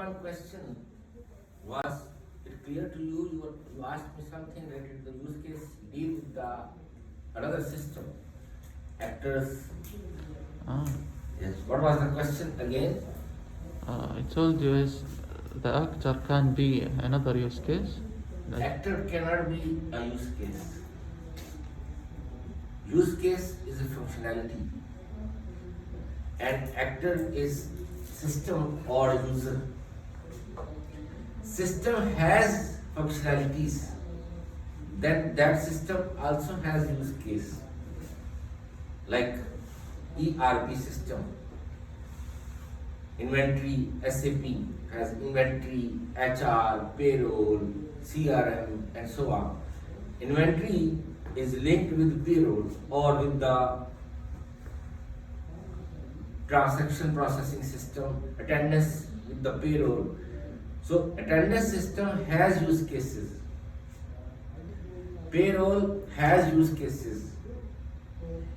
one question was it clear to you? You asked me something related to the use case deal with the another system, actors. Ah, Yes. What was the question again? I told you is the actor can be another use case. Like, Actor cannot be a use case. Use case is a functionality, and actor is system or user. System has functionalities, then that system also has use case. Like ERP system, inventory, SAP has inventory, HR, payroll, CRM, and so on. Inventory is linked with payroll or with the transaction processing system, attendance with the payroll. So attendance system has use cases. Payroll has use cases.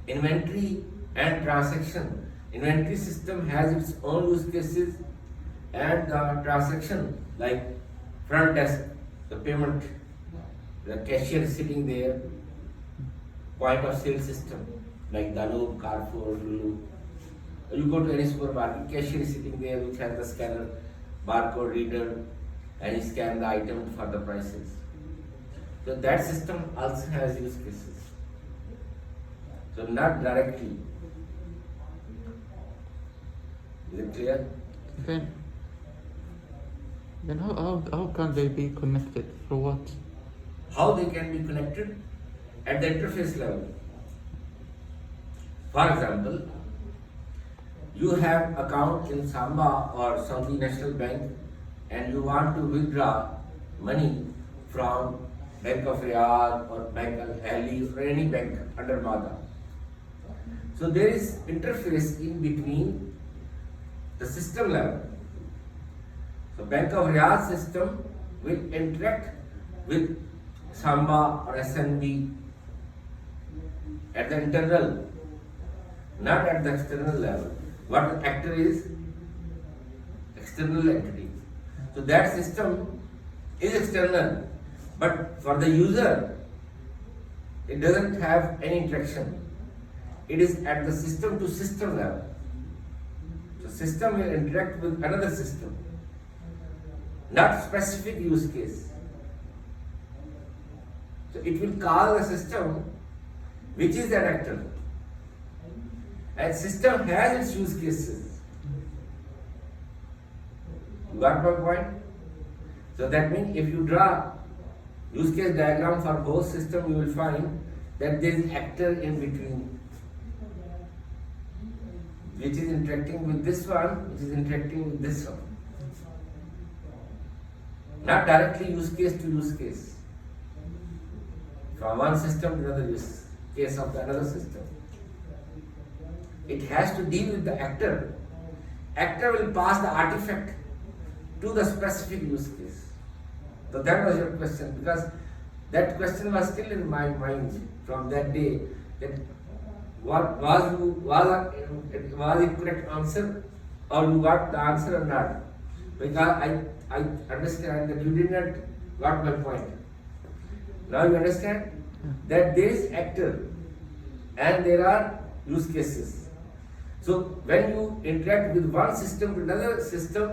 Inventory and transaction. Inventory system has its own use cases, and the transaction like front desk, the payment, the cashier is sitting there, point of sale system like Danube, Carrefour, Lulu. You go to any supermarket, cashier is sitting there which has the scanner, barcode reader, and you scan the item for the prices. So that system also has use cases. So not directly. Is it clear? then how can they be connected? For what? How they can be connected? At the interface level. For example, you have account in Samba or Saudi National Bank and you want to withdraw money from Bank of Riyadh or Bank Al Ahli or any bank under MADA. So there is interface in between the system level. So Bank of Riyadh system will interact with Samba or SNB at the internal, not at the external level. What the actor is? External entity. So that system is external, but for the user, it doesn't have any interaction. It is at the system to system level. So system will interact with another system, not specific use case. So it will call the system which is that actor. And system has its use cases. You got my point? So that means if you draw use case diagram for both system, you will find that there is actor in between, which is interacting with this one, which is interacting with this one. Not directly use case to use case. From one system to another use case of the another system. It has to deal with the actor. Actor will pass the artifact to the specific use case. So that was your question, because that question was still in my mind from that day. That what was it correct answer, or you got the answer or not? Because I understand that you did not got my point. Now you understand that there is actor and there are use cases. So when you interact with one system to another system,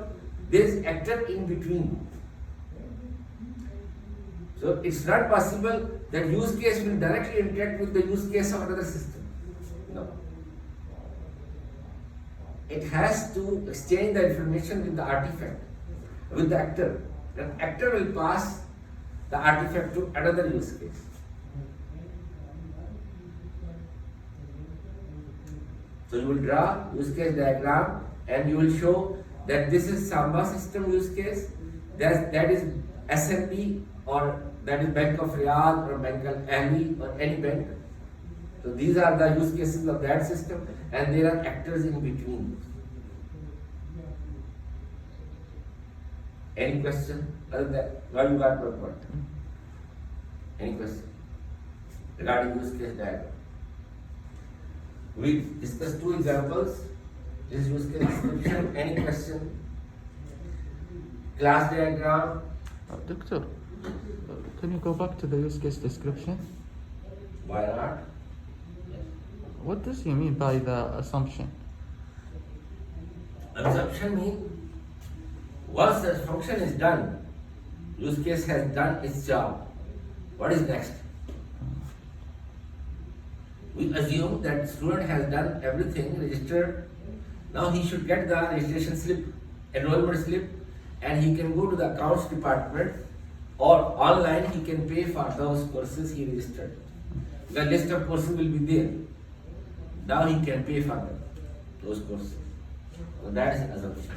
there is actor in between. So it's not possible that use case will directly interact with the use case of another system. No. It has to exchange the information with the artifact, with the actor. Then actor will pass the artifact to another use case. So you will draw use case diagram and you will show that this is Samba system use case, that is SNB or that is Bank of Riyadh or Bank Al Ahli or any bank. So these are the use cases of that system, and there are actors in between. Any question other than that? Now you got my point. Any question regarding use case diagram? We discussed two examples. This use case description. Any question? Class diagram. Doctor, can you go back to the use case description? Why not? What does he mean by the assumption? Assumption means once the function is done, use case has done its job. What is next? We assume that student has done everything, registered. Now he should get the registration slip, enrollment slip, and he can go to the accounts department or online he can pay for those courses he registered. The list of courses will be there. Now he can pay for them, those courses. So that is an assumption.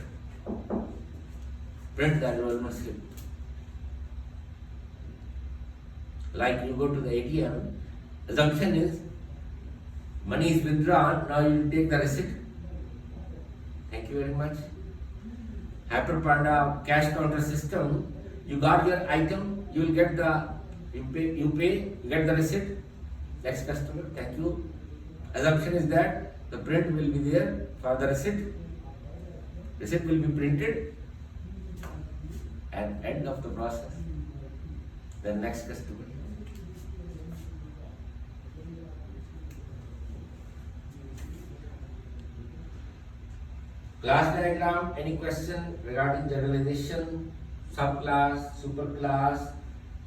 Print the enrollment slip. Like you go to the ATM, assumption is money is withdrawn, now you will take the receipt. Thank you very much. HyperPanda cash counter system, you got your item, you will get the, you pay, you get the receipt. Next customer, thank you. Assumption is that the print will be there for the receipt. Receipt will be printed and end of the process. Then next customer. Class diagram, any question regarding generalization, subclass, superclass,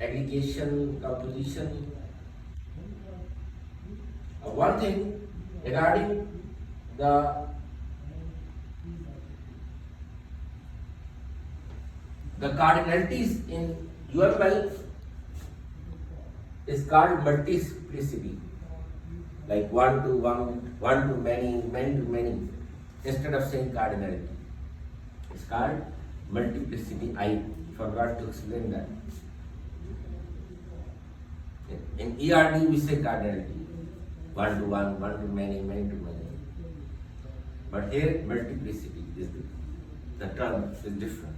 aggregation, composition? One thing regarding the cardinalities in UML is called multiplicity, like one to one, one to many, many to many. Instead of saying cardinality, it's called multiplicity. I forgot to explain that. In ERD we say cardinality, one to one, one to many, many to many. But here multiplicity is the term is different.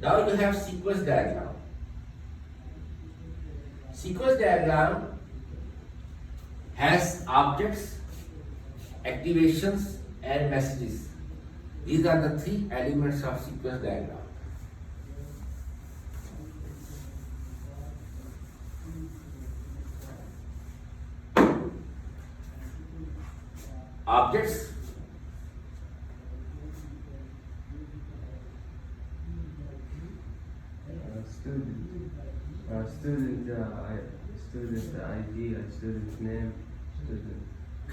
Now you have sequence diagram. Sequence diagram has objects, activations and messages. These are the three elements of sequence diagram. Objects, student ID, student name, student.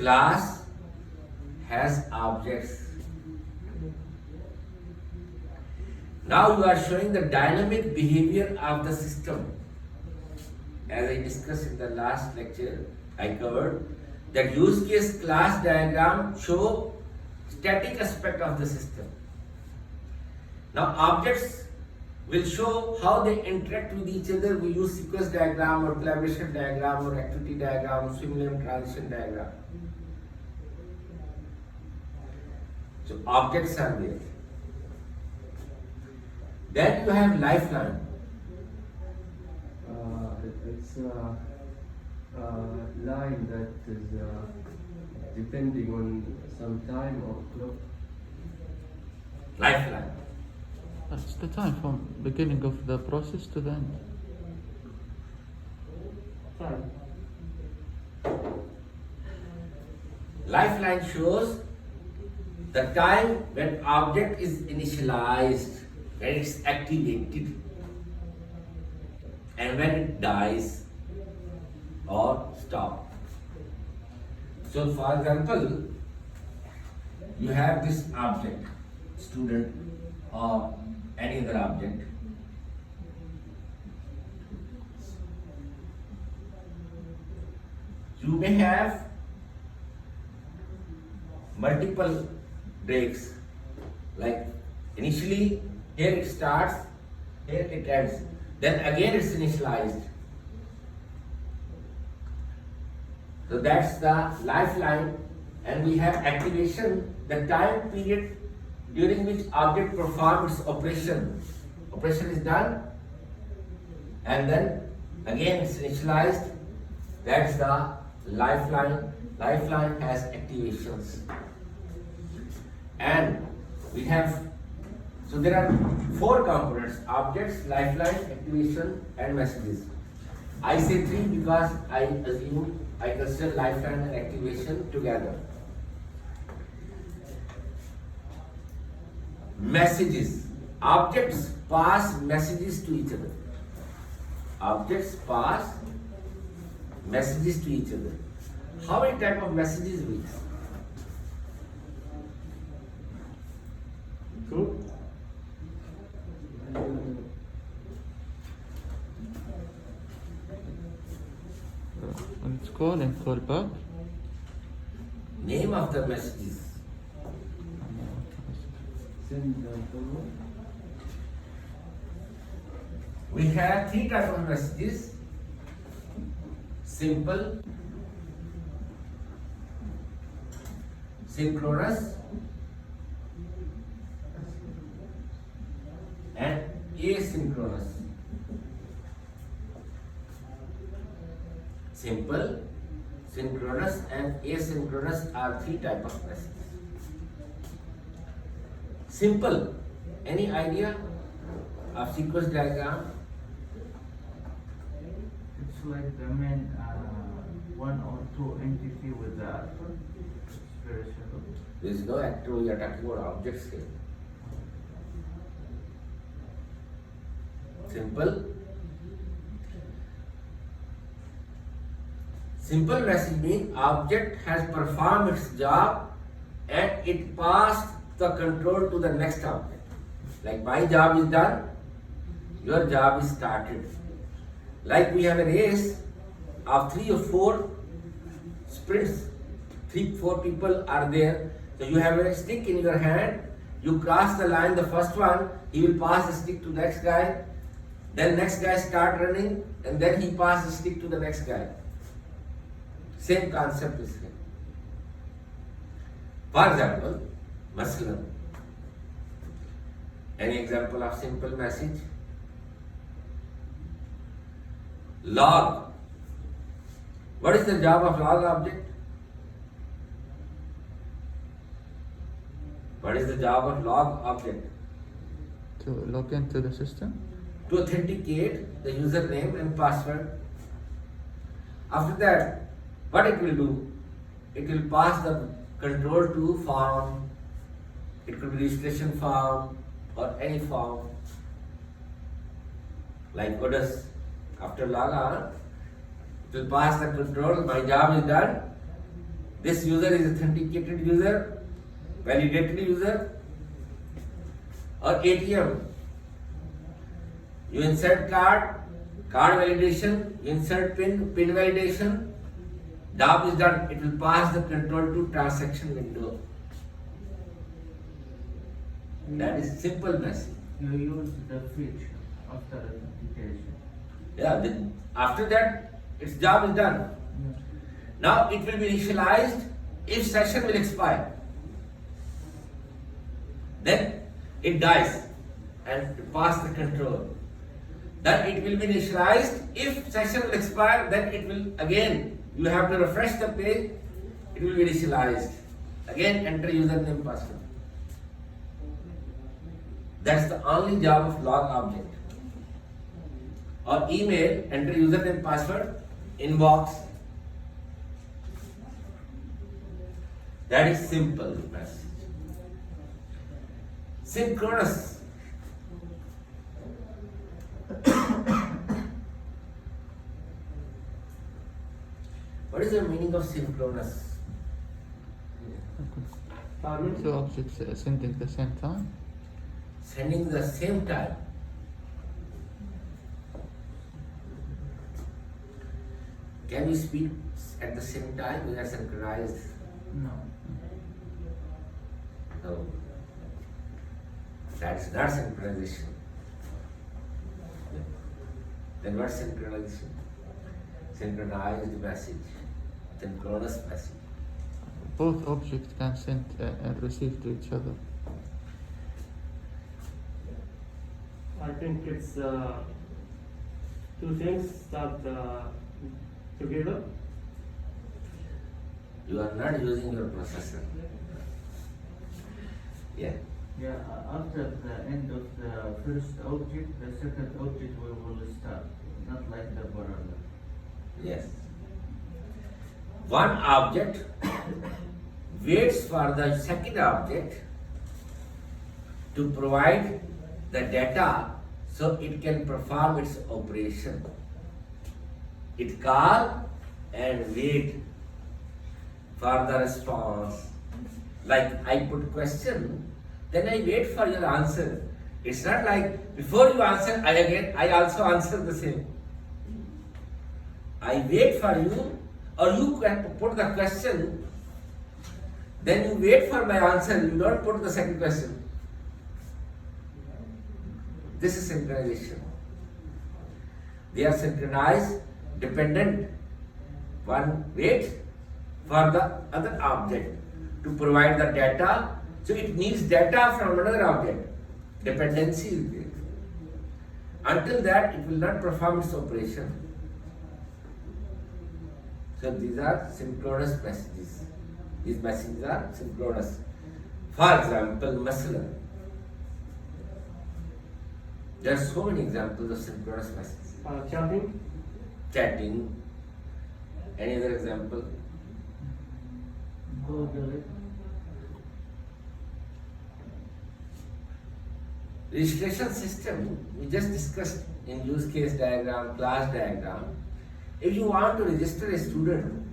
class has objects. Now you are showing the dynamic behavior of the system. As I discussed in the last lecture, I covered that use case class diagram show static aspect of the system. Now objects will show how they interact with each other. We use sequence diagram or collaboration diagram or activity diagram, swim lane transition diagram. So objects are there. Then you have lifeline. It's a line that is depending on some time or clock. Lifeline. That's the time from beginning of the process to the end. Fine. Lifeline shows the time when object is initialized, when it's activated, and when it dies or stops. So for example, you have this object, student or any other object. You may have multiple breaks, like initially here it starts, here it ends, then again it's initialized. So that's the lifeline, and we have activation, the time period during which object performs its operation. Operation is done, and then again it's initialized. That's the lifeline. Lifeline has activations. And we have, so there are 4 components: objects, lifeline, activation, and messages. I say 3 because I consider lifeline and activation together. Messages. Objects pass messages to each other. Objects pass messages to each other. How many type of messages we have? Two. When it's call and call back. Name of the messages. Send and forward. We have 3 types of messages: simple, synchronous, and asynchronous. Simple, synchronous, and asynchronous are 3 types of messages. Simple, any idea of sequence diagram? It's like the main one or two entity with the actor. It's very simple. There is no actor, we are talking about objects here. Simple. Simple message means object has performed its job and it passed the control to the next object. Like my job is done, your job is started. Like we have a race of 3 or 4 sprints. 3-4 people are there. So you have a stick in your hand, you cross the line, the first one, he will pass the stick to the next guy, then next guy start running, and then he pass the stick to the next guy. Same concept is here. For example, Muslim. Any example of simple message? Log. What is the job of log object? What is the job of log object? To log into the system. To authenticate the username and password. After that, what it will do? It will pass the control to form. It could be registration form or any form like ODUS. After log on, it will pass the control. My job is done. This user is authenticated user, validated user, or ATM. You insert card validation, you insert pin validation. Job is done. It will pass the control to transaction window. That is simple message. You use the feature after authentication. Yeah. Then after that, its job is done. Now it will be initialized if session will expire. Then it dies and pass the control. Then it will be initialized if session will expire. Then it will again. You have to refresh the page. It will be initialized. Again, enter username password. That's the only job of log object. Or email, enter username password, inbox. That is simple message. Synchronous. What is the meaning of synchronous? Timing. 2 objects sending the same time. Sending the same time. Can we speak at the same time? We are synchronized. No. No. That's not synchronization. Then what's synchronization? Synchronized message. Synchronous message. Both objects can send and receive to each other. I think it's two things that together. You are not using your processor. Yeah. Yeah, after the end of the first object, the second object will start, not like the parallel. Yes. One object waits for the second object to provide the data so it can perform its operation. It call and wait for the response. Like I put question, then I wait for your answer. It's not like before you answer, I also answer the same. I wait for you, or you can put the question, then you wait for my answer, you don't put the second question. This is synchronization. They are synchronized, dependent. One waits for the other object to provide the data, so it needs data from another object. Dependency is there. Until that, it will not perform its operation. So these are synchronous messages. These messages are synchronous. For example, Messenger. There are so many examples of synchronous messages. Chatting. Chatting. Any other example? Google. Registration system, we just discussed in use case diagram, class diagram. If you want to register a student,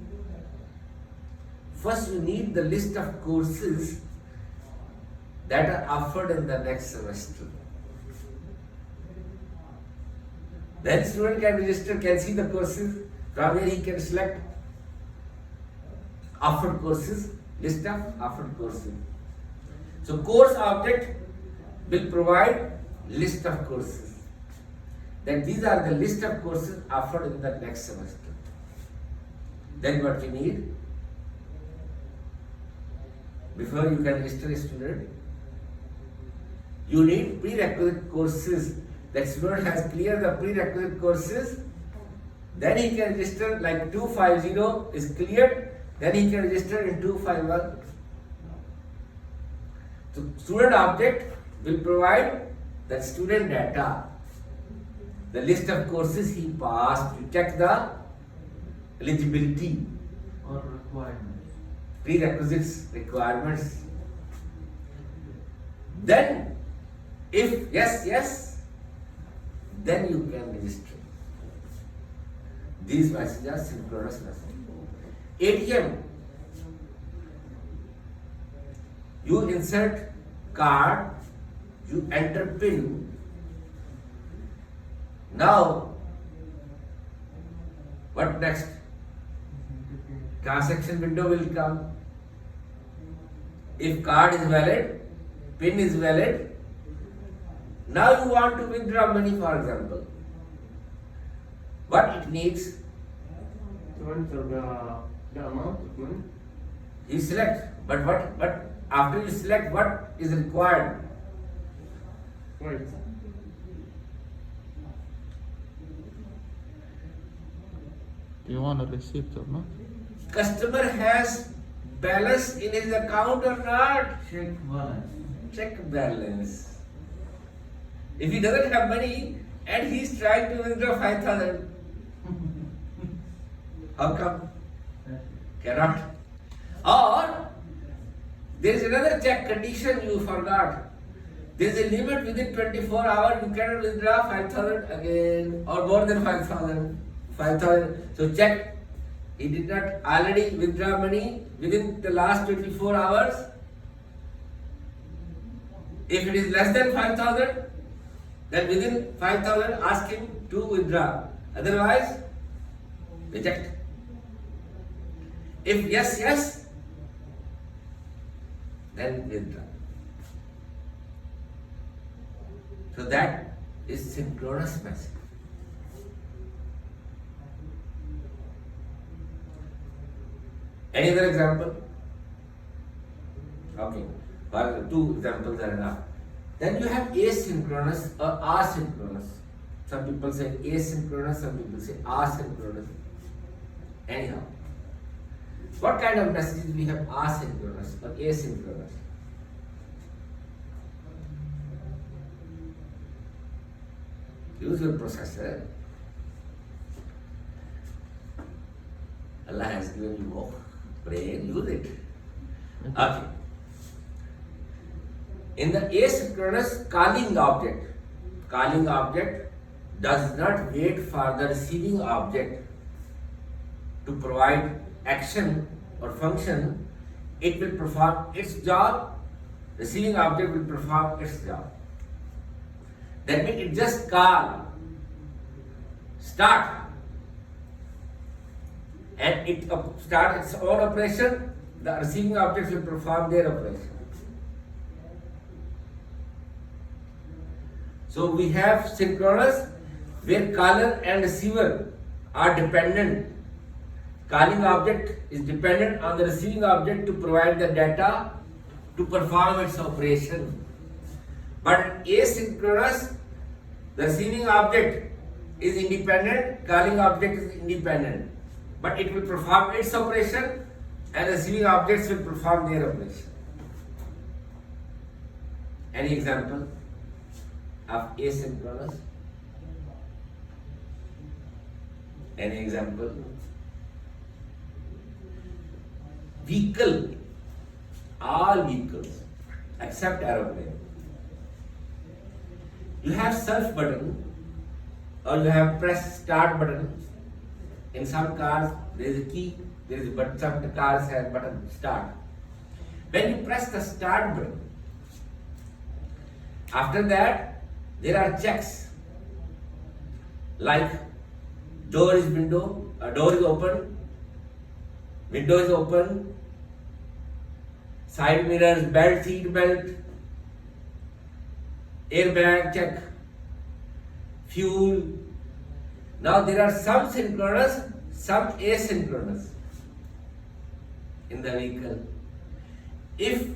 first you need the list of courses that are offered in the next semester. Then student can register, can see the courses, from where he can select offered courses, list of offered courses. So course object will provide list of courses. Then these are the list of courses offered in the next semester. Then what you need? Before you can register a student, you need prerequisite courses. That student has cleared the prerequisite courses, then he can register, like 250 is cleared, then he can register in 251. So student object will provide the student data, the list of courses he passed, to check the eligibility, Or requirements. prerequisites, requirements. Then, if yes, then you can register. These messages are synchronous messages. ATM, you insert card, you enter PIN. Now, what next? Transaction window will come. If card is valid, PIN is valid, now you want to withdraw money, for example. What it needs? To enter the amount of money. You select. But what after you select, what is required? Right. Do you want a receipt or not? Customer has balance in his account or not? Check balance. Check balance. If he doesn't have money and he's trying to withdraw 5,000, how come? Cannot. Or there is another check condition you forgot. There is a limit within 24 hours you cannot withdraw 5,000 again, or more than 5,000. 5,000. So check. He did not already withdraw money within the last 24 hours. If it is less than 5,000, then within 5,000 ask him to withdraw. Otherwise, reject. If yes, then withdraw. So that is synchronous message. Any other example? Okay, well, 2 examples are enough. Then you have asynchronous or asynchronous. Some people say asynchronous, some people say asynchronous. Anyhow, what kind of messages we have asynchronous or asynchronous? Use your processor. Allah has given you more brain, use it. Okay. In the asynchronous calling object does not wait for the receiving object to provide action or function. It will perform its job, receiving object will perform its job. That means it just call, start, and it start its own operation, the receiving object will perform their operation. So we have synchronous where caller and receiver are dependent. Calling object is dependent on the receiving object to provide the data to perform its operation. But asynchronous, the receiving object is independent, calling object is independent. But it will perform its operation and receiving objects will perform their operation. Any example of asynchronous? Any example? Vehicle, all vehicles except aeroplane. You have self button or you have press start button. In some cars there is a key, there is but some cars have button start. When you press the start button, after that there are checks like door is open, window is open, side mirrors, belt, seat belt, airbag check, fuel. Now there are some synchronous, some asynchronous in the vehicle. If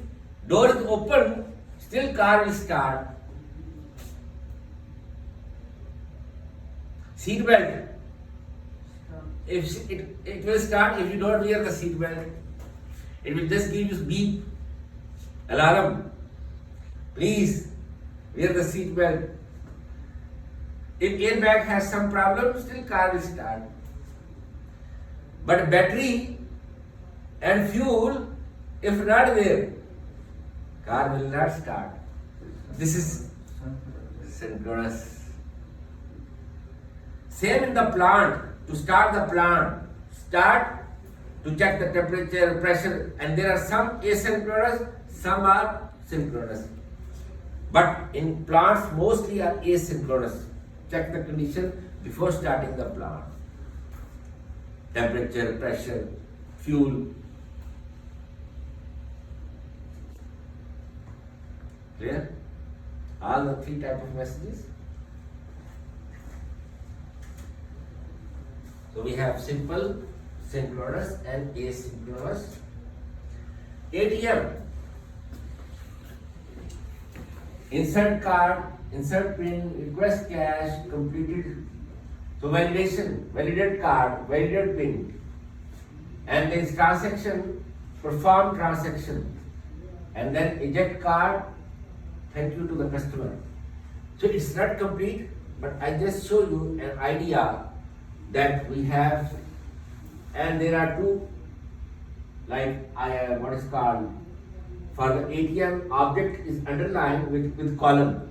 door is open, still car will start. Seat belt, if it will start if you don't wear the seat belt. It will just give you beep, alarm. Please wear the seat belt. If airbag has some problem, still car will start. But battery and fuel, if not there, car will not start. This is synchronous. Same in the plant. To start the plant, start to check the temperature, pressure, and there are some asynchronous, some are synchronous. But in plants, mostly are asynchronous. Check the condition before starting the plant. Temperature, pressure, fuel. Clear? All the three types of messages. So we have simple, synchronous and asynchronous. ATM. Insert card, insert pin, request cash, completed. So validation, validate card, validate pin. And there is transaction, perform transaction. And then eject card, thank you to the customer. So it's not complete, but I just show you an idea that we have, and there are two, like what is called, for the ATM object is underlined with column.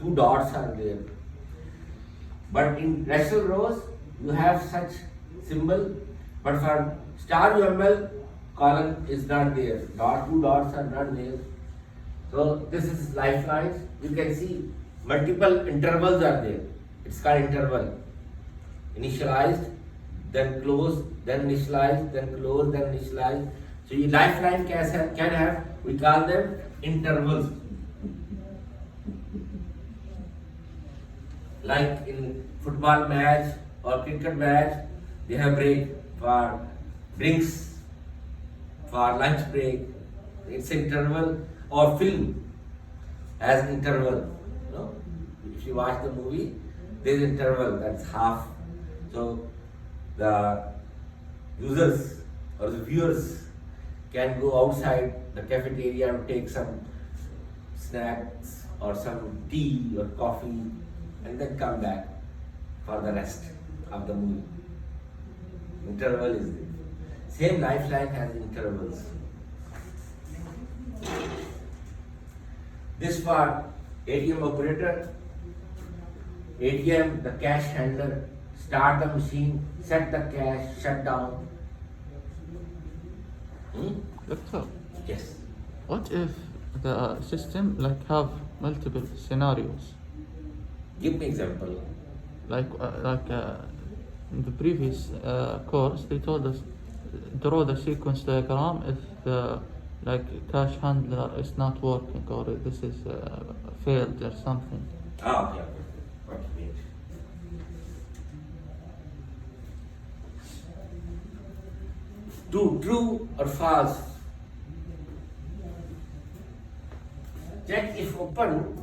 Two dots are there. But in rational rows, you have such symbol, but for star UML, column is not there. Two dots are not there. So this is lifelines. You can see multiple intervals are there. It's called interval. Initialized, then close, then initialize, then close, then initialize. So your lifeline can have, we call them intervals. Like in football match or cricket match, they have break for drinks, for lunch break. It's interval, or film as interval. You know? If you watch the movie, there is interval, that's half. So the users or the viewers can go outside the cafeteria and take some snacks or some tea or coffee and then come back for the rest of the movie. Interval is there. Same lifeline has intervals. This for ATM operator, ATM, the cash handler, start the machine, set the cash, shut down. Doctor, Yes. what if the system like have multiple scenarios? Give me example. In the previous course, they told us draw the sequence diagram if the cash handler is not working or this is failed or something. Ah, okay. Okay, wait. True or false? Check if open.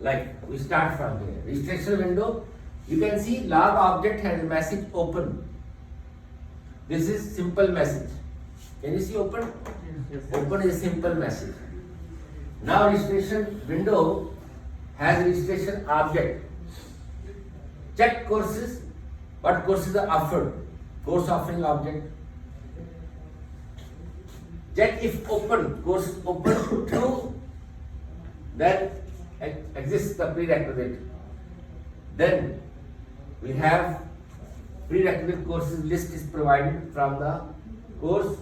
Like we start from here. Registration window. You can see log object has message open. This is simple message. Can you see open? Open is simple message. Now registration window has registration object. Check courses. What courses are offered? Course offering object. Check if open. Course open true. Then exists the prerequisite. Then we have prerequisite courses list is provided from the course,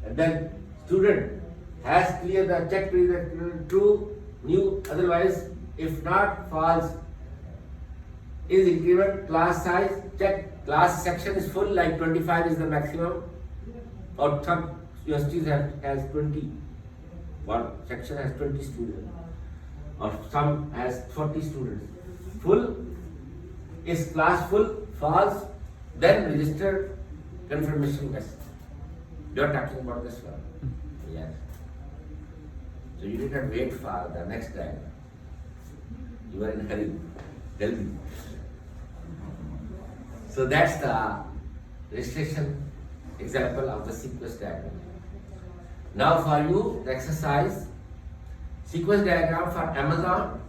and then student has cleared the check prerequisite true, new, otherwise if not false. Is increment class size, check class section is full, like 25 is the maximum, or some universities has 20, one section has 20 students, or some has 40 students. Full is class full, false, then register confirmation message. You are talking about this one? Yes. So you did not wait for the next diagram. You are in hurry. Delhi. So that's the registration example of the sequence diagram. Now for you, the exercise, sequence diagram for Amazon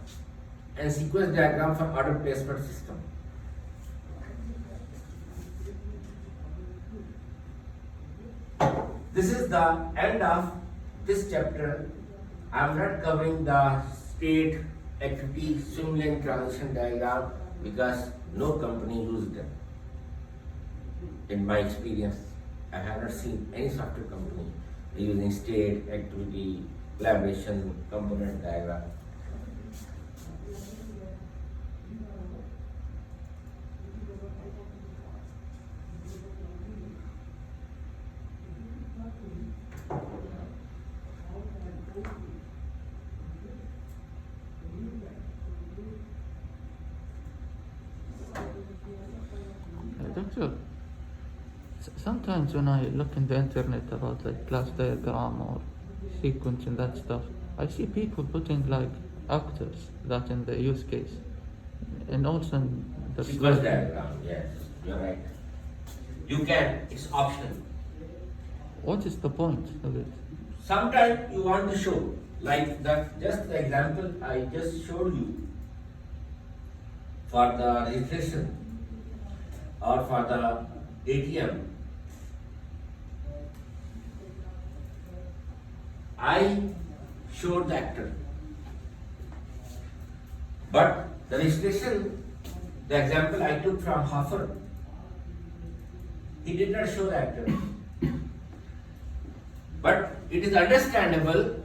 and sequence diagram for order placement system. This is the end of this chapter. I am not covering the state activity swim lane transition diagram because no company used them. In my experience, I have not seen any software company using state activity collaboration component diagram. Doctor, sometimes when I look in the internet about class diagram or sequence and that stuff, I see people putting actors that in the use case, and also in the Sequence diagram, yes, you're right. You can, it's optional. What is the point of it? Sometimes you want to show, like that, just the example I just showed you for the registration or for the ATM. I showed the actor, but the registration, the example I took from Hoffer, he did not show the actor. But it is understandable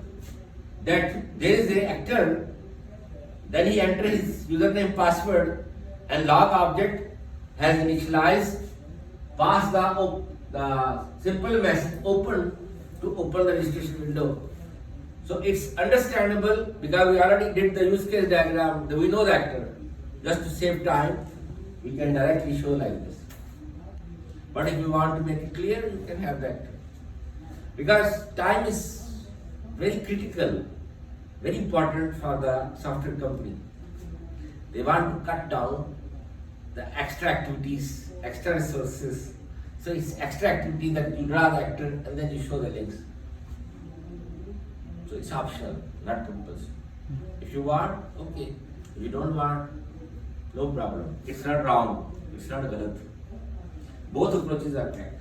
that there is an actor, then he enters his username, password, and log object has initialized, pass the simple message open to open the registration window. So it's understandable because we already did the use case diagram, we know the actor. Just to save time, we can directly show like this. But if you want to make it clear, you can have the actor. Because time is very critical, very important for the software company. They want to cut down the extra activities, extra resources. So it's extra activity that you draw the actor and then you show the links. So it's optional, not compulsory. If you want, okay. You don't want, no problem. It's not wrong. It's not galat. Both approaches are correct.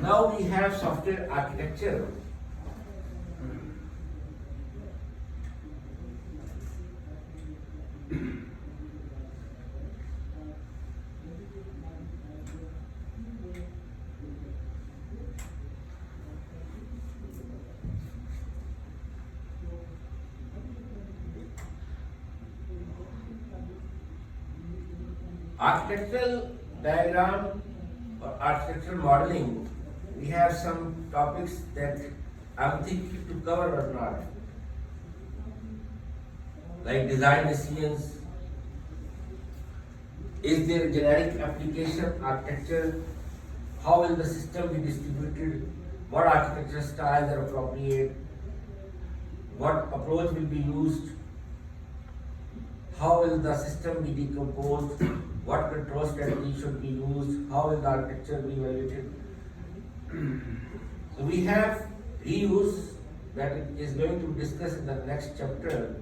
Now we have software architecture. Architectural diagram or architectural modeling, we have some topics that I'm thinking to cover or not. Like design decisions. Is there generic application architecture? How will the system be distributed? What architecture styles are appropriate? What approach will be used? How will the system be decomposed? What control strategy should be used? How will the architecture be evaluated? So we have reuse that is going to discuss in the next chapter.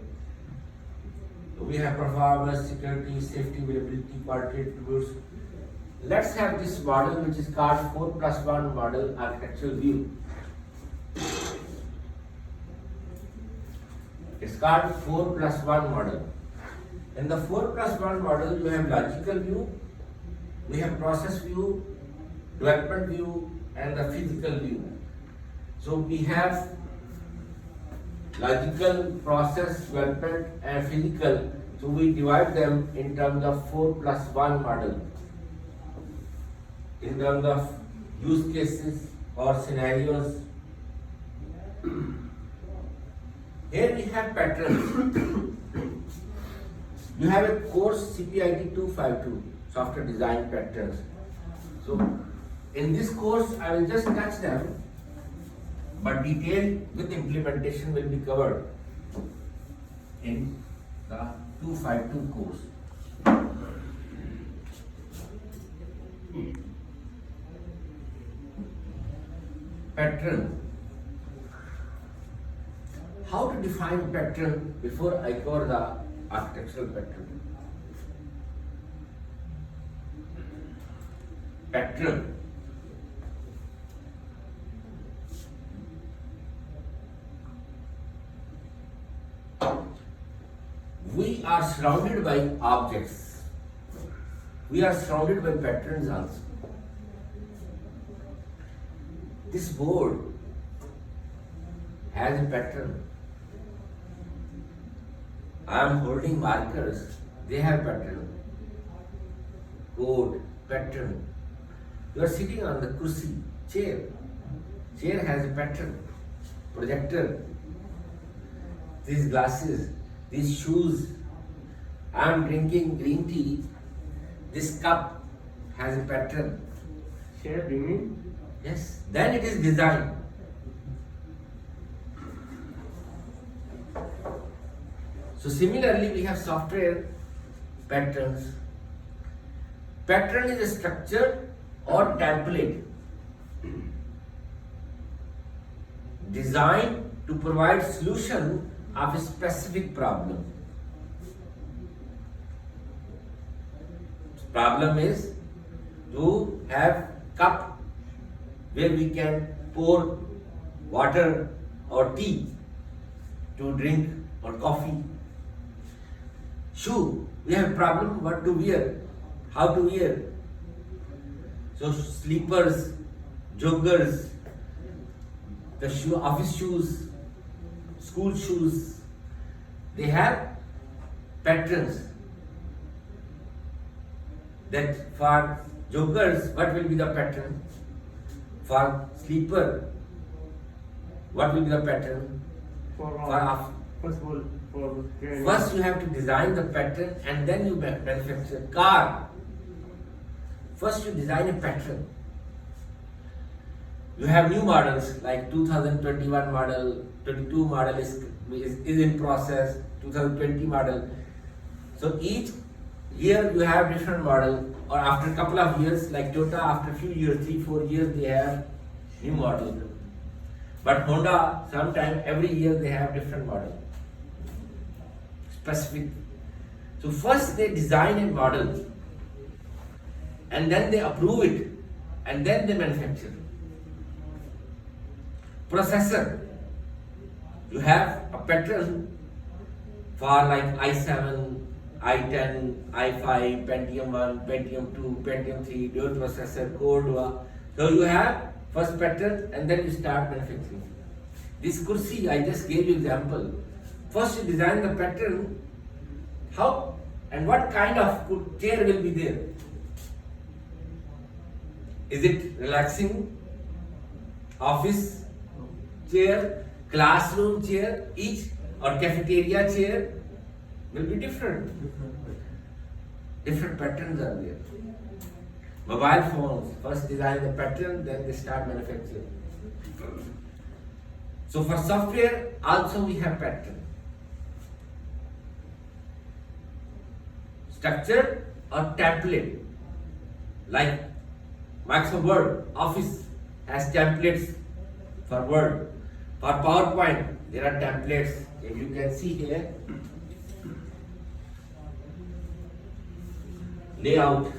So we have performance, security, safety, availability, quality attributes. Let's have this model which is called 4+1 model architectural view. It's called 4+1 model. In the 4+1 model, you have logical view, we have process view, development view, and the physical view. So we have logical, process, development, and physical. So we divide them in terms of 4+1 model. In terms of use cases or scenarios. Here we have patterns. You have a course CPIT 252, software design patterns. So in this course, I will just touch them, but detail with implementation will be covered in the 252 course. Pattern. How to define pattern before I cover the architectural pattern. Pattern. We are surrounded by objects. We are surrounded by patterns also. This board has a pattern. I am holding markers, they have pattern. Code, pattern. You are sitting on the kursi, chair. Chair has a pattern. Projector. These glasses, these shoes. I am drinking green tea. This cup has a pattern. Shape, you mean? Yes, then it is design. So similarly, we have software patterns. Pattern is a structure or template designed to provide solution of a specific problem. Problem is to have cup where we can pour water or tea to drink or coffee. Shoe, we have problem what to wear, how to wear. So sleepers, joggers, the office shoes, school shoes, they have patterns. That for joggers, what will be the pattern? For sleeper, what will be the pattern? First of all, for training. First you have to design the pattern and then you manufacture. Car, first you design a pattern. You have new models like 2021 model, 22 model is in process, 2020 model. So each year you have different model, or after a couple of years, like Toyota, after a few years, 3-4 years, they have new model. But Honda, sometime every year they have different model, specific. So first they design a model, and then they approve it, and then they manufacture. Processor, you have a pattern for like i7, i10, i5, Pentium 1, Pentium 2, Pentium 3, dual processor, Core Duo. So you have first pattern and then you start manufacturing. This kursi, I just gave you example. First you design the pattern, how and what kind of chair will be there. Is it relaxing office chair, classroom chair, each or cafeteria chair will be different. Different patterns are there. Mobile phones, first design the pattern, then they start manufacturing. So for software, also we have pattern. Structure or template. Like Microsoft Word, Office has templates for Word. For PowerPoint, there are templates. If you can see here, layout.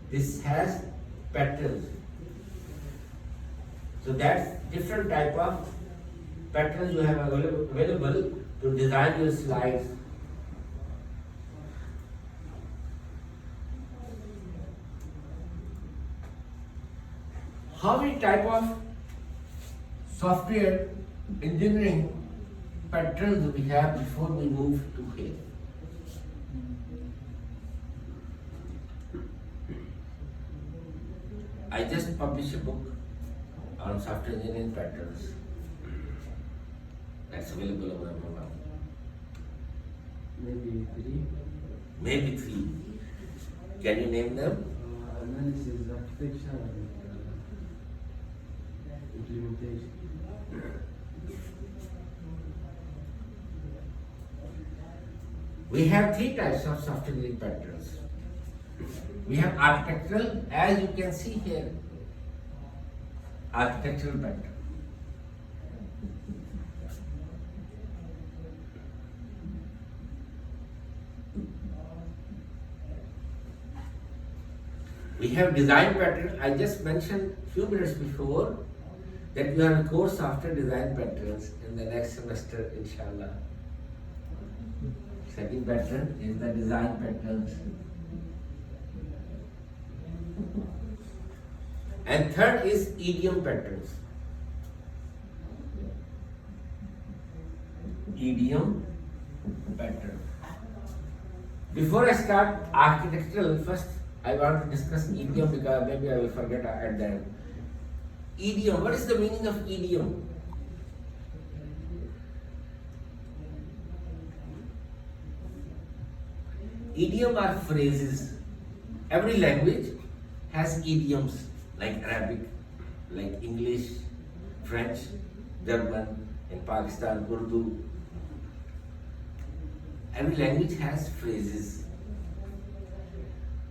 This has patterns. So that's different type of patterns you have available to design your slides. How many type of software engineering patterns we have before we move to here? I just published a book on software engineering patterns. That's available on Amazon. Maybe 3. Maybe 3. Can you name them? Analysis, architecture, and implementation. We have 3 types of software engineering patterns. We have architectural, as you can see here. Architectural pattern. We have design pattern. I just mentioned few minutes before that we have a course after design patterns in the next semester, inshallah. Second pattern is the design patterns. And third is idiom patterns. Idiom pattern. Before I start architectural, first I want to discuss idiom because maybe I will forget at the end. Idiom, what is the meaning of idiom? Idiom are phrases. Every language has idioms like Arabic, like English, French, German, in Pakistan, Urdu. Every language has phrases.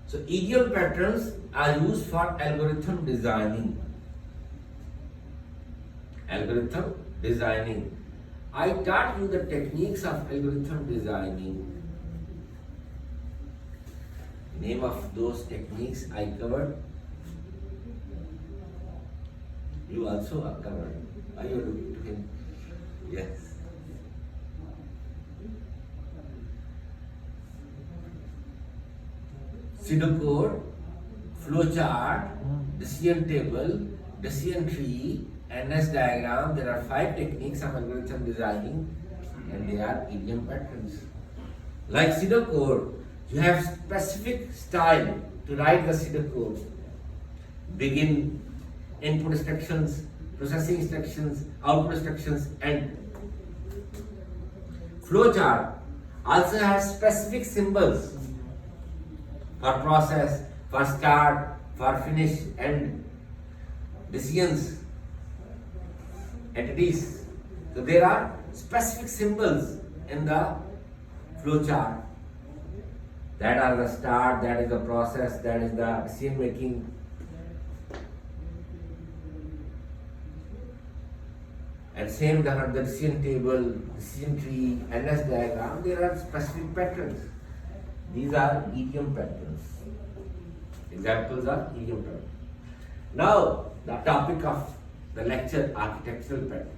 So idiom patterns are used for algorithm designing. Algorithm designing. I taught you the techniques of algorithm designing. Name of those techniques I covered. You also are covered. Are you looking to him? Yes. Pseudocode, flowchart, decision table, decision tree, NS diagram. There are 5 techniques of algorithm designing, and they are idiom patterns. Like pseudocode, you have specific style to write the pseudocode. Begin, input instructions, processing instructions, output instructions, end. Flowchart also has specific symbols for process, for start, for finish, end, decisions, entities. So there are specific symbols in the flowchart. That are the start, that is the process, that is the decision making. And same for the decision table, decision tree, NS diagram, there are specific patterns. These are idiom patterns. Examples are idiom patterns. Now, the topic of the lecture, architectural pattern.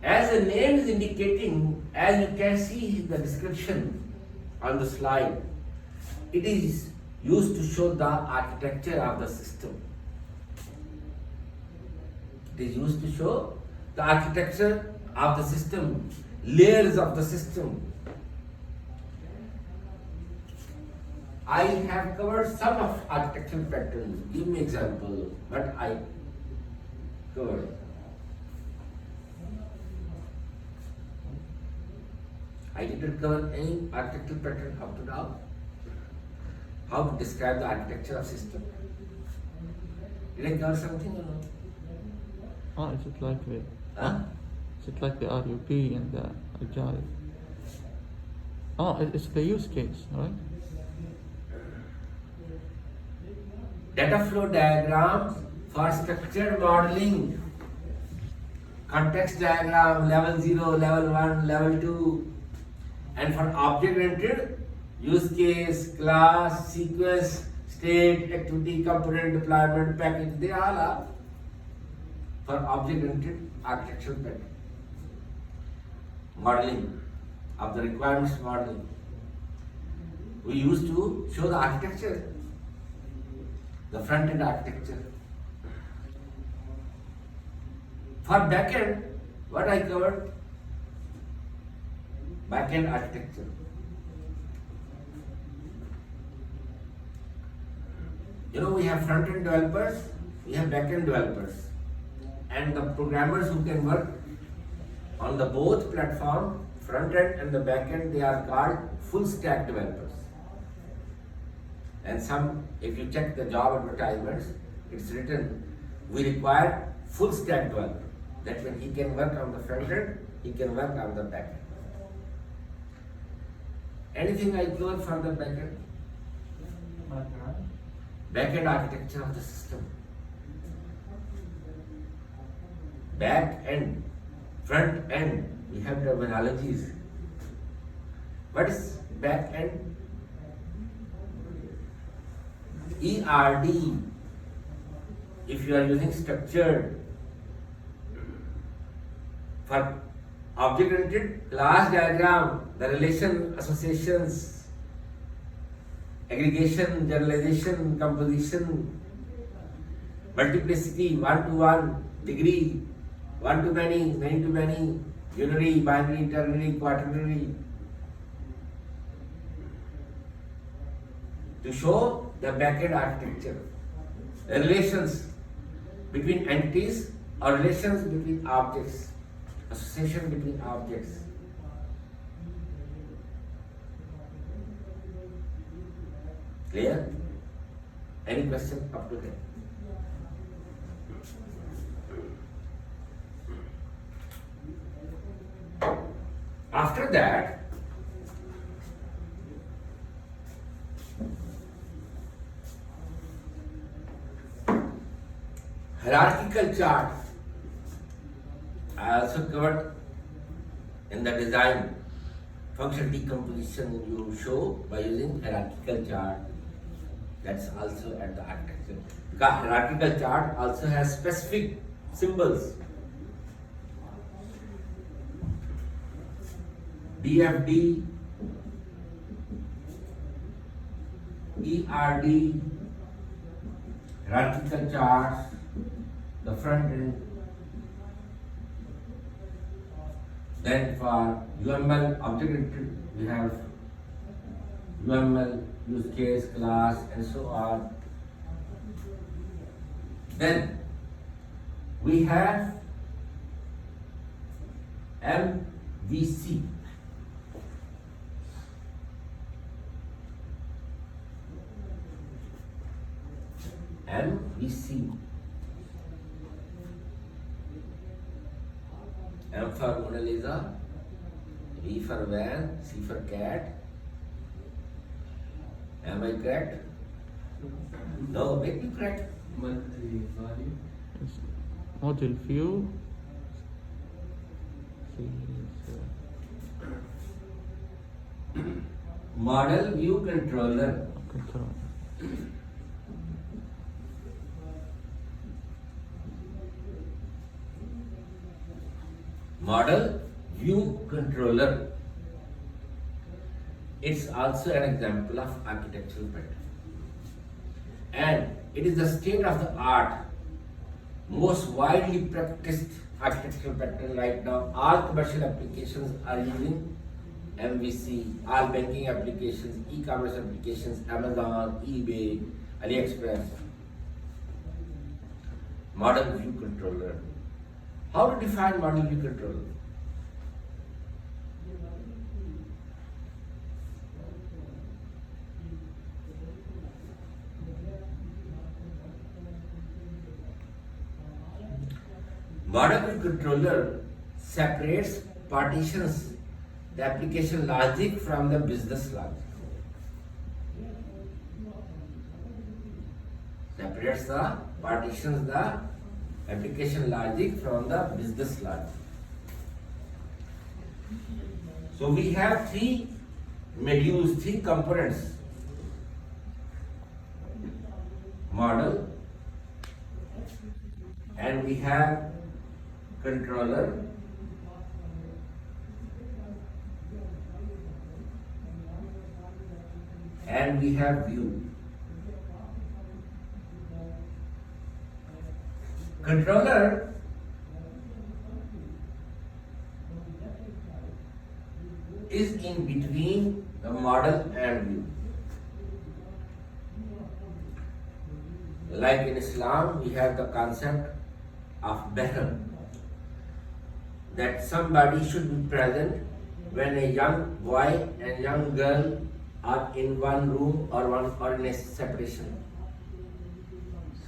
As the name is indicating, as you can see the description on the slide, it is used to show the architecture of the system. It is used to show the architecture of the system, layers of the system. I have covered some of architectural patterns. Give me example, but I covered. I didn't cover any architectural pattern up to now. How to describe the architecture of system? Did I cover something or no? Oh, is it like the Huh? is it like the RUP and the Agile? Oh, it's the use case, right? Data flow diagrams for structured modeling, context diagram, level 0, level 1, level 2, and for object-oriented, use case, class, sequence, state, activity, component, deployment, package, they all are for object-oriented architectural pattern. Modeling of the requirements modeling. We used to show the architecture, the front-end architecture. For back-end, what I covered? Back-end architecture. You know, we have front-end developers, we have back-end developers. And the programmers who can work on the both platform, front-end and the back-end, they are called full-stack developers. And some, if you check the job advertisements, it's written, we require full-stack developer. That means he can work on the front-end, he can work on the back-end. Anything I cover for the back-end? Background. Back-end architecture of the system. Back-end, front-end, we have terminologies. What is back-end? ERD, if you are using structured. For object-oriented, class diagram, the relation, associations, aggregation, generalization, composition, multiplicity, one-to-one, degree, one-to-many, many-to-many, unary, binary, ternary, quaternary. To show the back-end architecture, the relations between entities or relations between objects, association between objects. Clear? Any question up to here? After that, hierarchical chart. I also covered in the design function decomposition you show by using hierarchical chart. That's also at the architecture. Because hierarchical chart also has specific symbols. DFD, ERD, hierarchical charts, the front end. Then for UML object-oriented, we have UML, use case, class, and so on. Then we have MVC. MVC. M for Mona Lisa, V for van, C for cat. Am I correct? No, make me correct. Monthly value. It's model view, fees. Model view controller. Control. Model view controller. It's also an example of architectural pattern. And it is the state of the art, most widely practiced architectural pattern right now. All commercial applications are using MVC, all banking applications, e-commerce applications, Amazon, eBay, AliExpress. Model view controller. How to define model view controller? Model view controller separates, partitions the application logic from the business logic. Separates the partitions the application logic from the business logic. So we have three modules, three components. Model, and we have controller, and we have view. Controller is in between the model and view. Like in Islam, we have the concept of behr, that somebody should be present when a young boy and young girl are in one room or in a separation.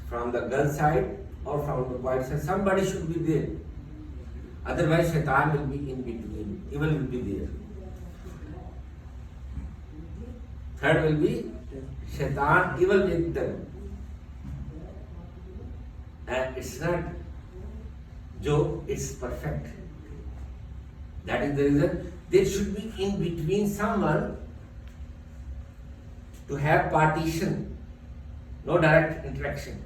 From the girl side or from the boy side, somebody should be there. Otherwise, shaitan will be in between, evil will be there. Third will be shaitan, evil with them. And it's not joke, it's perfect. That is the reason there should be in between someone to have partition, no direct interaction,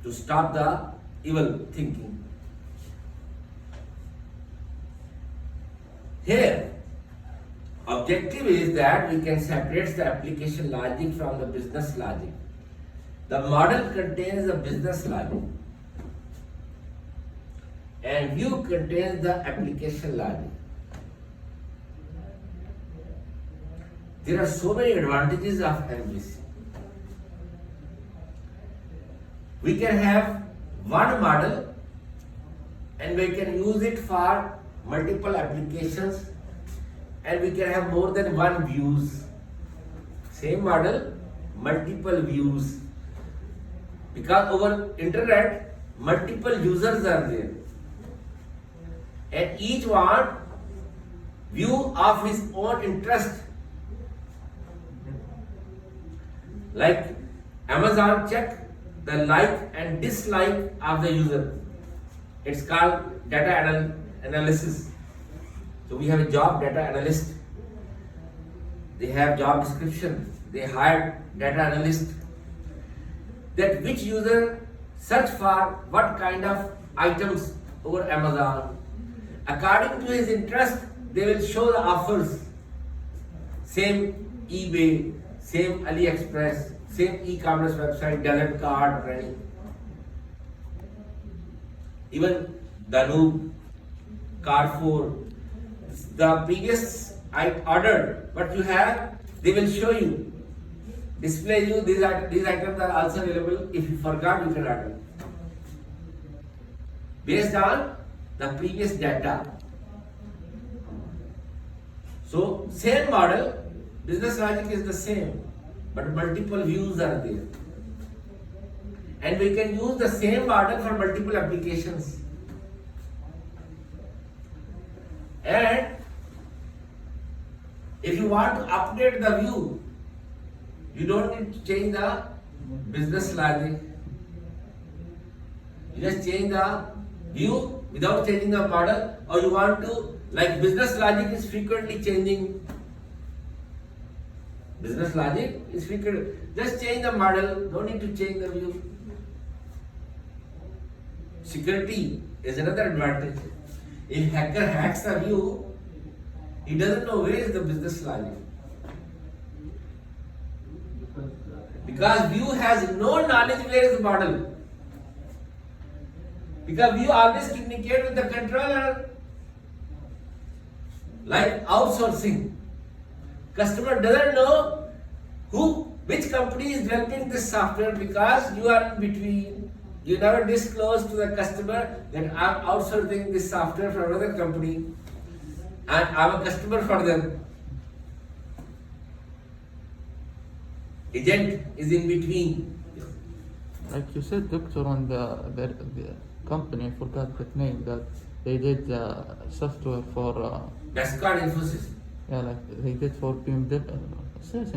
to stop the evil thinking. Here, objective is that we can separate the application logic from the business logic. The model contains the business logic and view contains the application logic. There are so many advantages of MVC. We can have one model and we can use it for multiple applications, and we can have more than one views. Same model, multiple views. Because over internet, multiple users are there. And each want view of his own interest. Like Amazon check the like and dislike of the user. It's called data analysis. So we have a job data analyst. They have job description. They hire data analyst. That which user search for what kind of items over Amazon. According to his interest, they will show the offers. Same eBay, same AliExpress, same e-commerce website doesn't card or any. Even Danube, Carrefour, the previous I ordered, what you have, they will show you. Display you, these items are also available. If you forgot, you can order. Based on the previous data. So, same model, business logic is the same, but multiple views are there. And we can use the same model for multiple applications. And if you want to update the view, you don't need to change the business logic. You just change the view without changing the model, or you want to, like business logic is frequently changing. Business logic is frequent. Just change the model, no need to change the view. Security is another advantage. If hacker hacks the view, he doesn't know where is the business logic. Because view has no knowledge where is the model. Because view always communicate with the controller. Like outsourcing. Customer doesn't know which company is developing this software because you are in between. You never disclose to the customer that I'm outsourcing this software from another company and I'm a customer for them. Agent is in between. Like you said, doctor, on the company, I forgot that name, that they did software for. That's called Infosys. Yeah, like they did for BMW.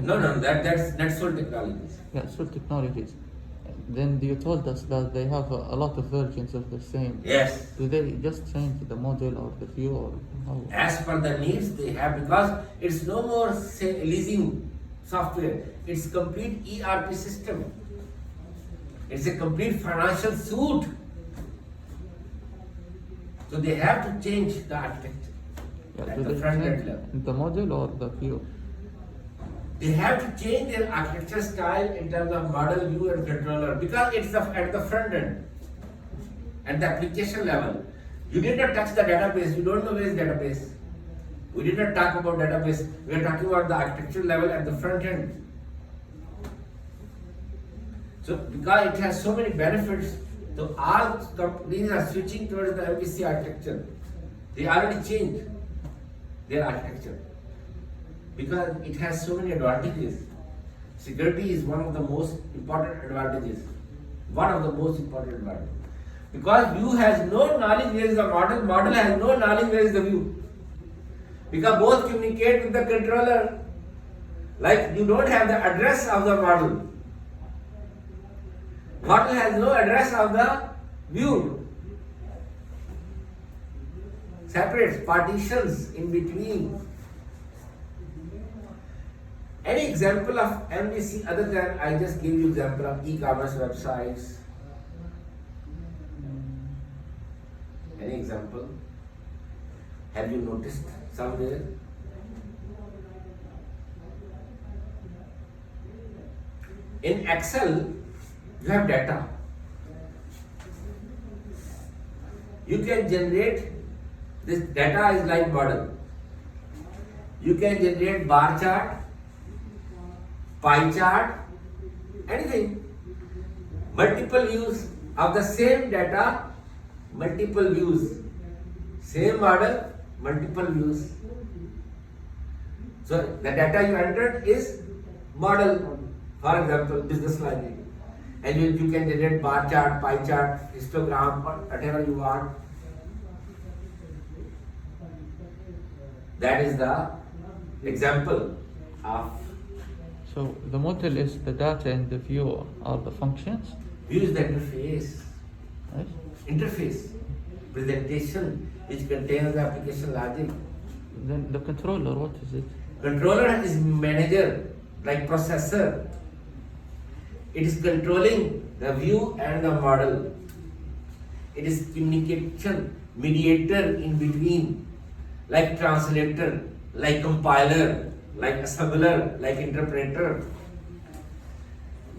No, that's NetSol Technologies. Yeah, Sol Technologies. Then you told us that they have a lot of versions of the same. Yes. Do they just change the model or the view or how? As per the needs they have, because it's no more say leasing software. It's complete ERP system. It's a complete financial suite. So they have to change the architecture Yeah, at do the they front change end level. the model or the view? They have to change their architecture style in terms of model, view, and controller because it's at the front end, at the application level. You did not touch the database. You don't know where is database. We did not talk about database. We are talking about the architecture level at the front end. So because it has so many benefits, so all companies are switching towards the MVC architecture. They already changed their architecture because it has so many advantages. Security is one of the most important advantages. One of the most important advantages. Because view has no knowledge where is the model, model has no knowledge where is the view. Because both communicate with the controller. Like you don't have the address of the model. Model has no address of the view. Separates partitions in between. Any example of MVC other than I just gave you example of e-commerce websites? Any example? Have you noticed somewhere? In Excel, you have data. You can generate, this data is like model. You can generate bar chart, pie chart, anything. Multiple views of the same data, multiple views. Same model, multiple views. So the data you entered is model, for example, business logic. And you can generate bar chart, pie chart, histogram, or whatever you want. That is the example of So the model is the data and the view are the functions, view is the interface. right? Interface, presentation, which contains the application logic. Then the controller, what is it? Controller is manager, like processor. It is controlling the view and the model. It is communication, mediator in between, like translator, like compiler, like assembler, like interpreter.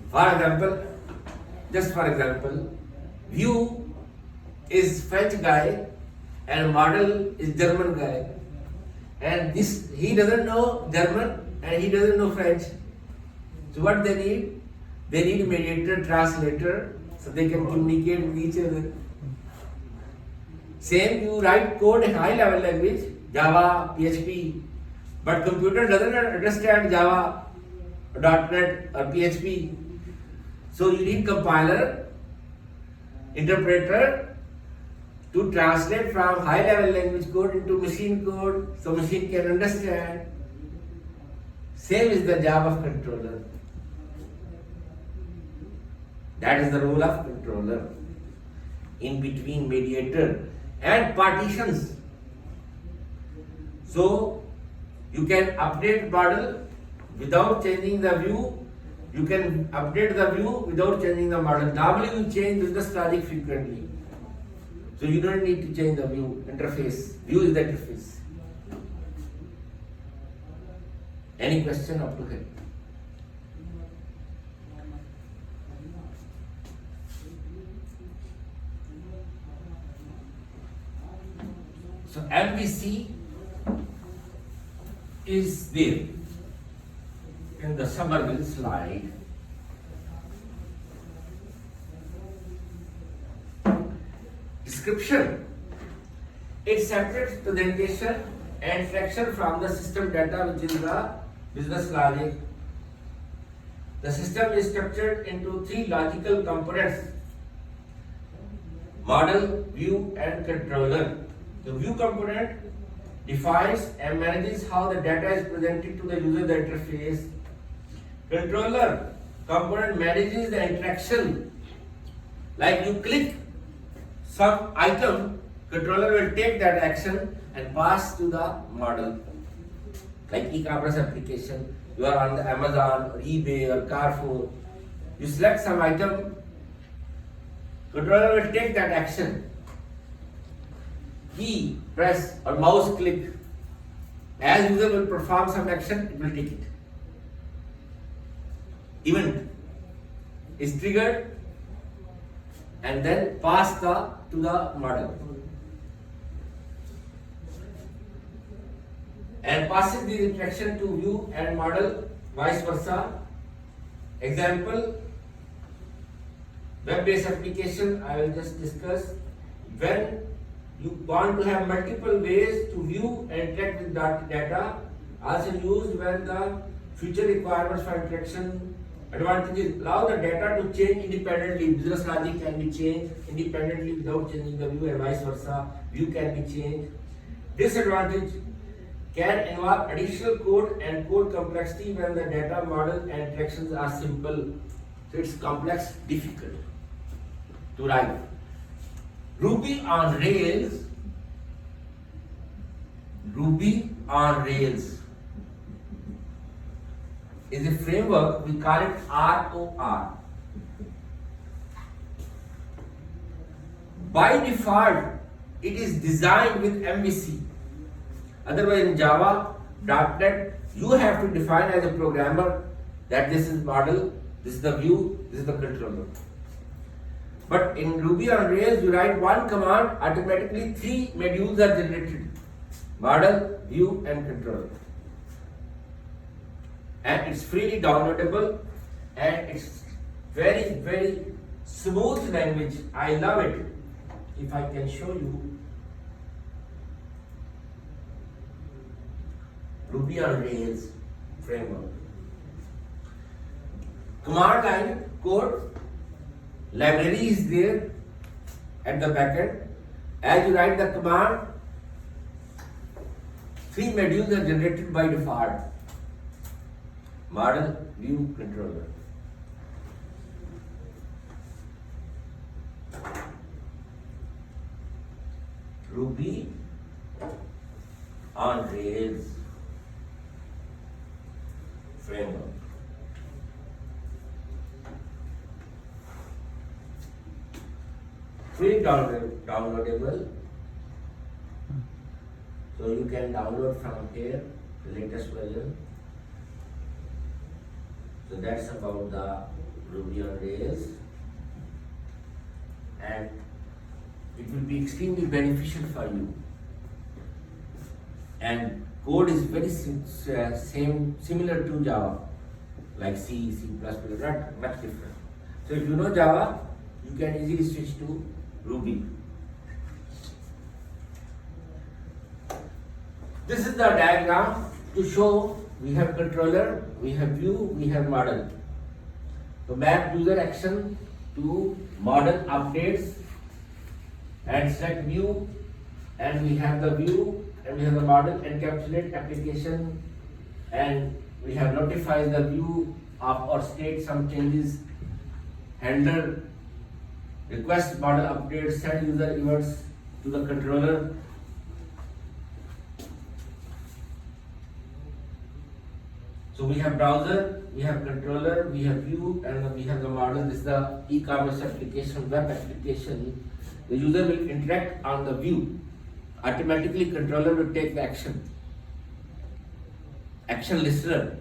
For example, just for example, view is French guy and model is German guy. And this he doesn't know German and he doesn't know French. So what they need? They need a mediator, translator, so they can communicate with each other. Same, you write code in high level language, Java, PHP, but computer doesn't understand Java, .NET or PHP. So you need compiler, interpreter to translate from high level language code into machine code so machine can understand. Same is the job of controller. That is the role of controller. in between mediator and partitions. So you can update model without changing the view. You can update the view without changing the model. Normally you change business logic frequently. So you don't need to change the view interface. View is the interface. Any question up to here? So MVC is there in the Somerville slide. Description. It separates presentation and traction from the system data, which is the business logic. The system is structured into three logical components: model, view, and controller. The view component defines and manages how the data is presented to the user interface. Controller component manages the interaction. Like you click some item, controller will take that action and pass to the model. Like e-commerce application, you are on the Amazon or eBay or Carrefour, you select some item, controller will take that action. Key, press or mouse click, as user will perform some action, it will take it. Event is triggered and then pass to the model. And passes the interaction to view and model, vice versa. Example, web-based application, I will just discuss. When you want to have multiple ways to view and interact with data, also used when the future requirements for interaction. Advantages: allow the data to change independently. Business logic can be changed independently without changing the view, and vice versa. View can be changed. Disadvantage: can involve additional code and code complexity when the data model and interactions are simple. So it's complex, difficult to write. Ruby on Rails. Ruby on Rails is a framework, we call it ROR. By default, it is designed with MVC. Otherwise, in Java, .NET, you have to define as a programmer that this is model, this is the view, this is the controller. But in Ruby on Rails, you write one command, automatically three modules are generated: model, view, and controller. And it's freely downloadable, and it's very, very smooth language. I love it. If I can show you Ruby on Rails framework. Command line code, library is there at the backend. As you write the command, three modules are generated by default: model, view, controller. Ruby on Rails framework. Free downloadable. So you can download from here the latest version. So that's about the Ruby on Rails, and it will be extremely beneficial for you. And code is very similar to Java, like C, C++, not much different. So if you know Java, you can easily switch to Ruby. This is the diagram to show we have controller, we have view, we have model. So map user action to model updates and select view, and we have the view and we have the model, encapsulate application, and we have notified the view of or state some changes, handler request model update, send user events to the controller. So we have browser, we have controller, we have view, and we have the model. This is the e-commerce application, web application. The user will interact on the view. Automatically controller will take the action. Action listener,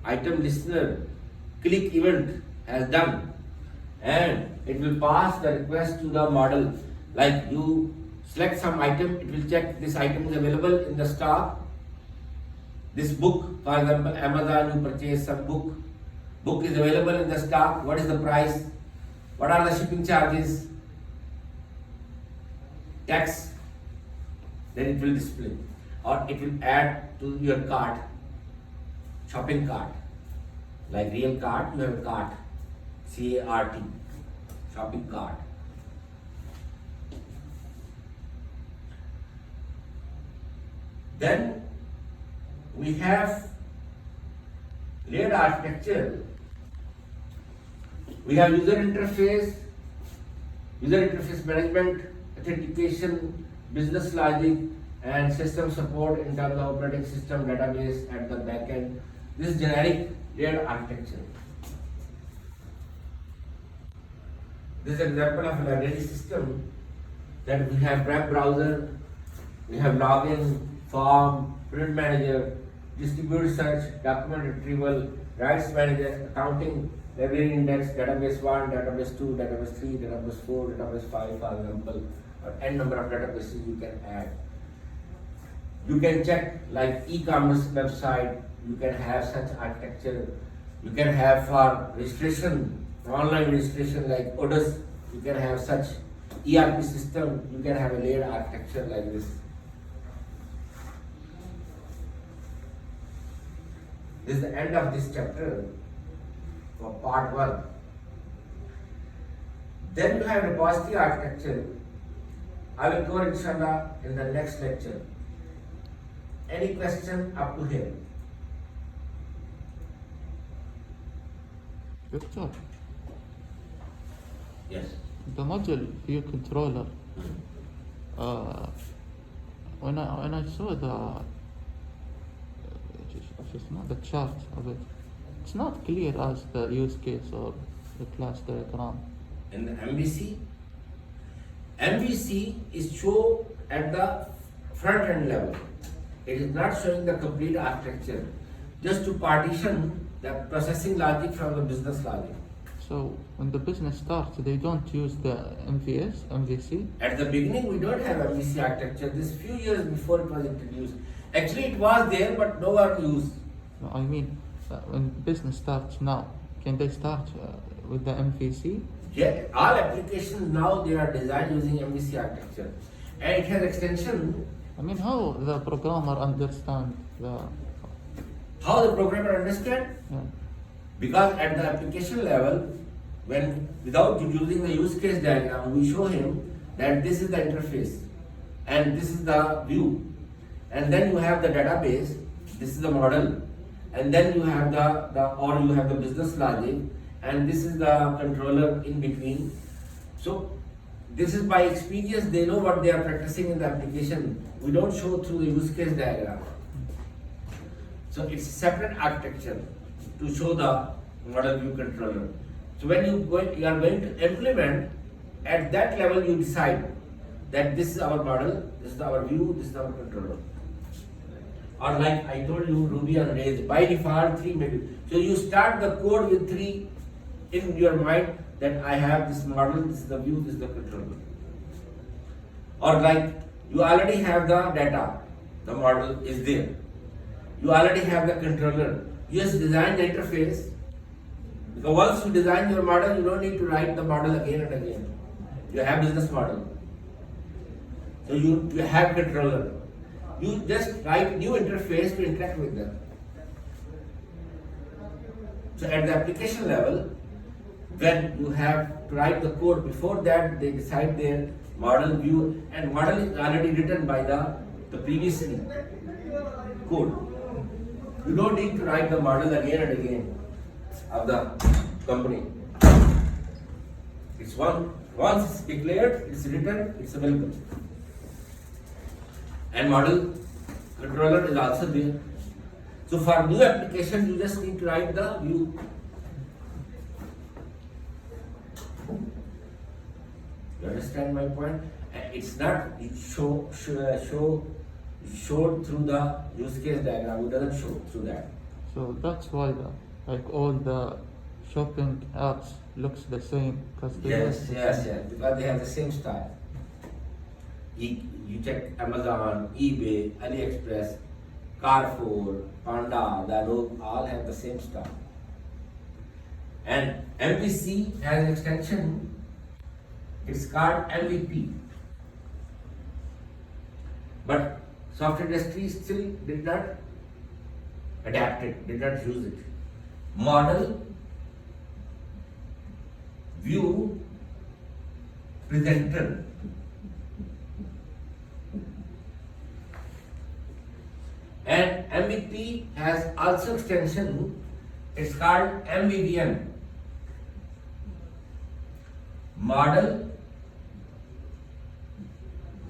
item listener, click event has done, and it will pass the request to the model. Like you select some item, it will check this item is available in the stock. This book, for example, Amazon, you purchase some book. Book is available in the stock. What is the price? What are the shipping charges? Tax. Then it will display, or it will add to your cart, shopping cart. Like real cart, you have a cart, C-A-R-T, shopping cart. Then we have layered architecture. We have user interface management, authentication, business logic, and system support in terms of operating system, database at the back end. This is generic layered architecture. This is an example of a library system that we have web browser, we have login, form, print manager, distribute search, document retrieval, rights manager, accounting, library index, database 1, database 2, database 3, database 4, database 5, for example, or n number of databases you can add. You can check like e-commerce website, you can have such architecture. You can have for registration, online registration like Odus, you can have such ERP system, you can have a layered architecture like this. This is the end of this chapter for part 1. Then you have repository architecture. I will cover inshallah in the next lecture. Any question up to here? Victor, Yes. the module view controller, when I saw just not the chart of it, it's not clear as the use case or the class diagram. In the MVC is shown at the front end level. It is not showing the complete architecture, just to partition the processing logic from the business logic. So when the business starts, they don't use the MVC. At the beginning, we don't have MVC architecture. This few years before it was introduced. Actually, it was there, but no one used. No, I mean, when business starts now, can they start with the MVC? Yeah, all applications now they are designed using MVC architecture, and it has extension. I mean, how the programmer understand the How the programmer understand? yeah. Because at the application level, when without using the use case diagram, we show him that this is the interface and this is the view, and then you have the database. This is the model, and then you have the business logic, and this is the controller in between. So this is by experience, they know what they are practicing in the application. We don't show through the use case diagram. So it's a separate architecture to show the model view controller. So when you are going to implement, at that level you decide that this is our model, this is our view, this is our controller. Or like I told you, Ruby on Rails, by default 3 maybe. So you start the code with 3 in your mind, that I have this model, this is the view, this is the controller. Or like you already have the data, the model is there. You already have the controller. You just design the interface. Because once you design your model, you don't need to write the model again and again. You have business model. So you have controller. You just write new interface to interact with them. So at the application level, when you have to write the code, before that they decide their model view, and model is already written by the previous code. You don't need to write the model again and again of the company. It's once it's declared, it's written, it's available. And model controller is also there. So for new application, you just need to write the view. You understand my point? And it's not showed through the use case diagram. It doesn't show through that. So that's why all the shopping apps looks the same because Yes, because they have the same style. You check Amazon, eBay, AliExpress, Carrefour, Panda, Danone, all have the same style. And MVC has an extension, it's called MVP. But software industry still did not adapt it, did not use it. Model, view, presenter. And MVP has also extension, it's called MVVM. Model,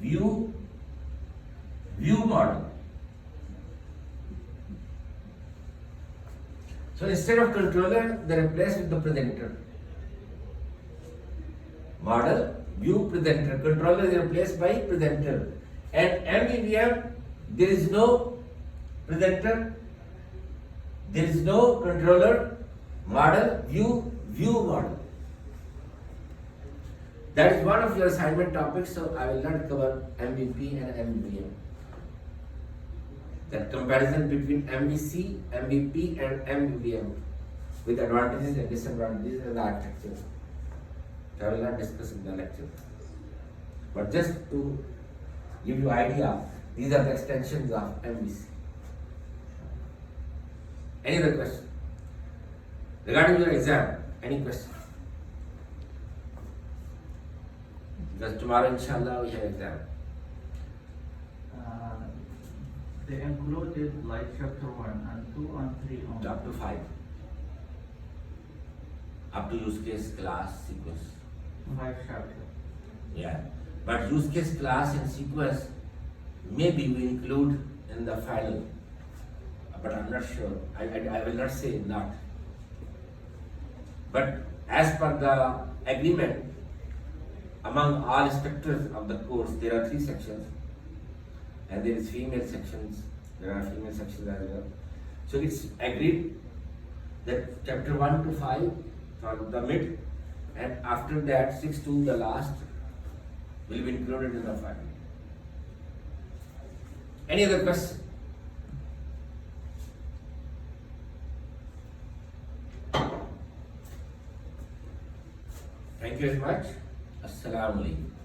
view model. So instead of controller, they replace with the presenter. Model, view, presenter. Controller is replaced by presenter. And MVVM, there is no presenter, there is no controller, model, view model. That is one of your assignment topics, so I will not cover MVP and MVVM. That comparison between MVC, MVP and MVVM with advantages and disadvantages in the architecture. I will not discuss in the lecture. But just to give you idea, these are the extensions of MVC. Any other question? Regarding your exam, any question? Because tomorrow, inshallah, we have exam. They included like chapter 1 and 2 and 3 only. Up to 5. Up to use case, class, sequence. 5 chapters. Yeah. But use case, class and sequence maybe we include in the final. But I'm not sure. I will not say not. But as per the agreement among all instructors of the course, there are 3 sections. And there is female sections. There are female sections as well. So it's agreed that chapter 1 to 5 from the mid, and after that 6 to the last will be included in the final. Any other question? Thank you very much. Assalamu alaikum.